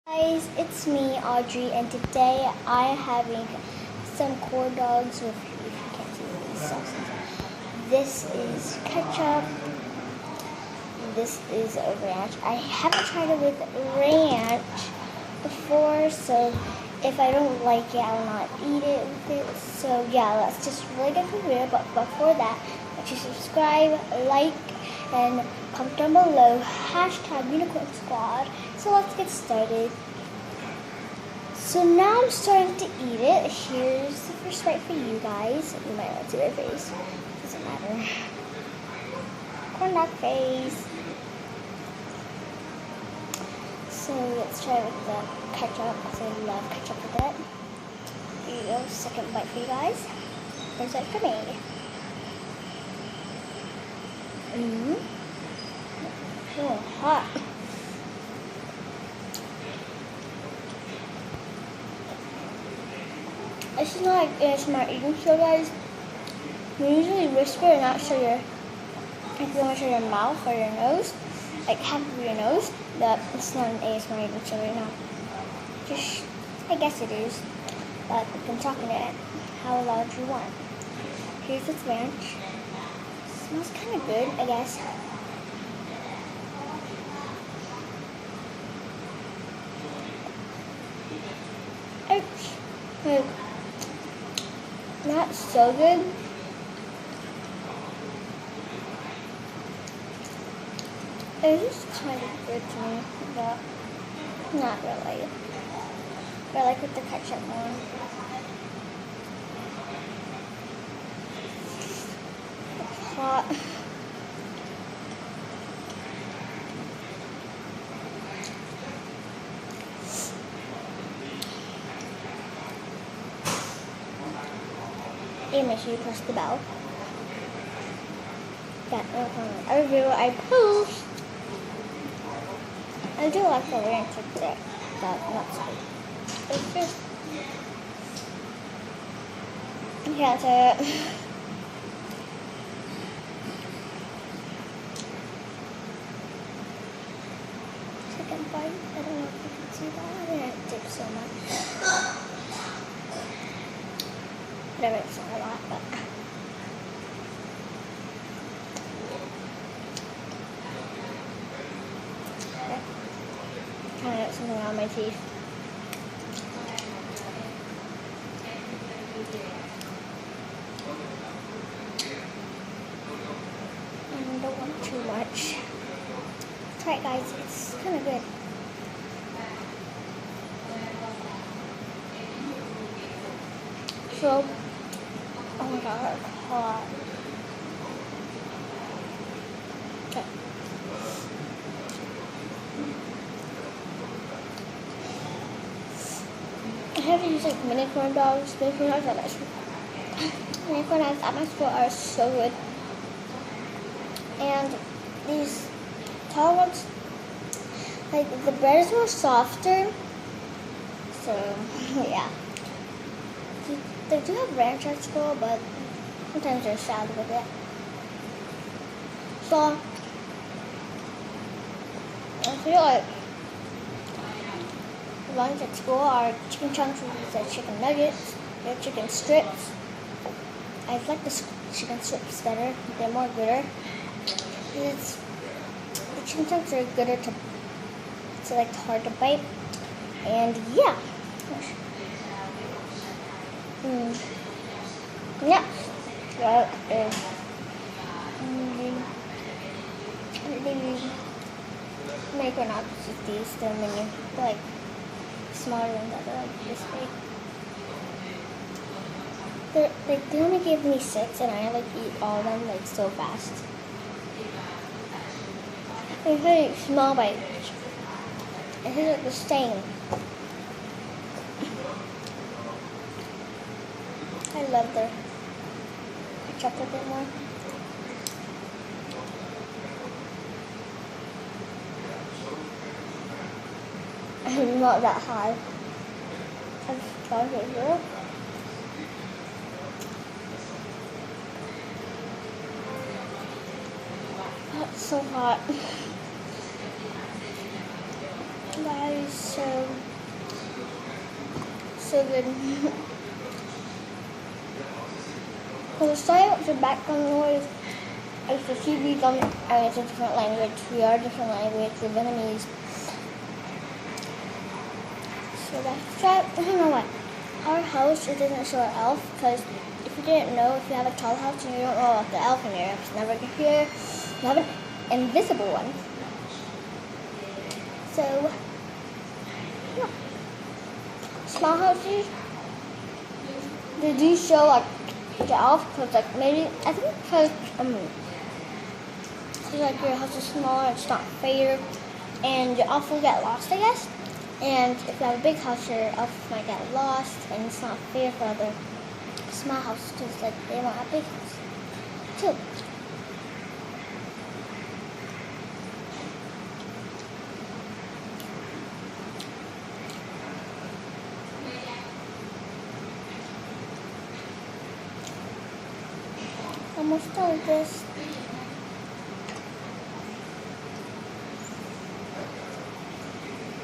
Guys, it's me, Audrey, and today I am having some corn dogs with, if you can't see these sauces. This is ketchup. This is a ranch. I haven't tried it with ranch before, so if I don't like it, I will not eat it with it. So yeah, let's just really get to the video. But before that, make sure you subscribe, like, and comment down below, #Unicorn Squad. So let's get started. So now I'm starting to eat it. Here's the first bite for you guys. You might not see their face. Doesn't matter. Corn dog face. So let's try with the ketchup because I love ketchup with it. Here you go. Second bite for you guys. First bite for me. Oh, hot. This is not like ASMR eating show, guys. You usually whisper and not show your, if you want to show your mouth or your nose, like half of your nose. But it's not an ASMR eating show right now. Just, I guess it is. But you can talk in it how loud you want. Here's its ranch. Smells kind of good, I guess. It's not so good. It's just kind of good to me, but not really. I like with the ketchup more. It's hot. And make sure you press the bell. That every video I post. I do like the ranch with it, but not so good. It's just, I can't say it. Second bite. I don't know if you can see that. I didn't dip so much. Whatever, it's not a lot, but okay. Trying to get something out of my teeth. And don't want too much. Try it, guys. It's kind of good. So, oh my god, it's hot. Okay. I have to use like mini corn dogs. Mini corn dogs at my school. Mini corn dogs at my school are so good. And these tall ones, like the bread is more softer. So, yeah. They do have ranch at school, but sometimes they're sad with it. So, I feel like the ones at school are chicken chunks with the chicken nuggets, their chicken strips. I like the chicken strips better. They're more gooder. The chicken chunks are gooder to like hard to bite. And yeah. Yeah, that is make or not just these. They're mini, they're like smaller than that. They're like this big. They only gave me 6, and I like eat all of them like so fast. It's very small bites. It tastes like the same. I love their ketchup a bit more. I'm not that high. I've tried it here. It's so hot. Guys, so so good. So sorry about the background noise. It's the TV and it's a different language. We are a different language, we're Vietnamese. So that's that. I don't know what. Our house, it doesn't show an elf because if you didn't know, if you have a tall house and you don't know about the elf in your house, never get here. You have an invisible one. So, yeah. Small houses, they do show like the elf because like maybe, I think because like your house is smaller, it's not fair, and your elf will get lost, I guess. And if you have a big house, your elf might get lost, and it's not fair for other small houses because like they want a big house too. Almost done with this.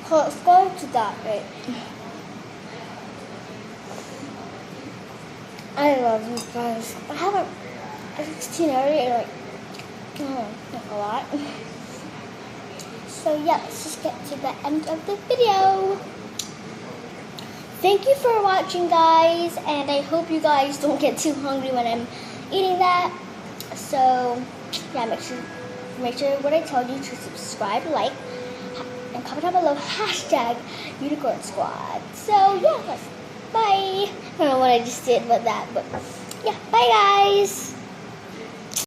So let's go to that, right? I love you guys. I haven't 16 already, like, not a lot. So yeah, let's just get to the end of the video. Thank you for watching, guys, and I hope you guys don't get too hungry when I'm eating that. So yeah, make sure what I told you to subscribe, like, and comment down below #Unicorn Squad. So yeah, bye. I don't know what I just did with that, but yeah, bye guys.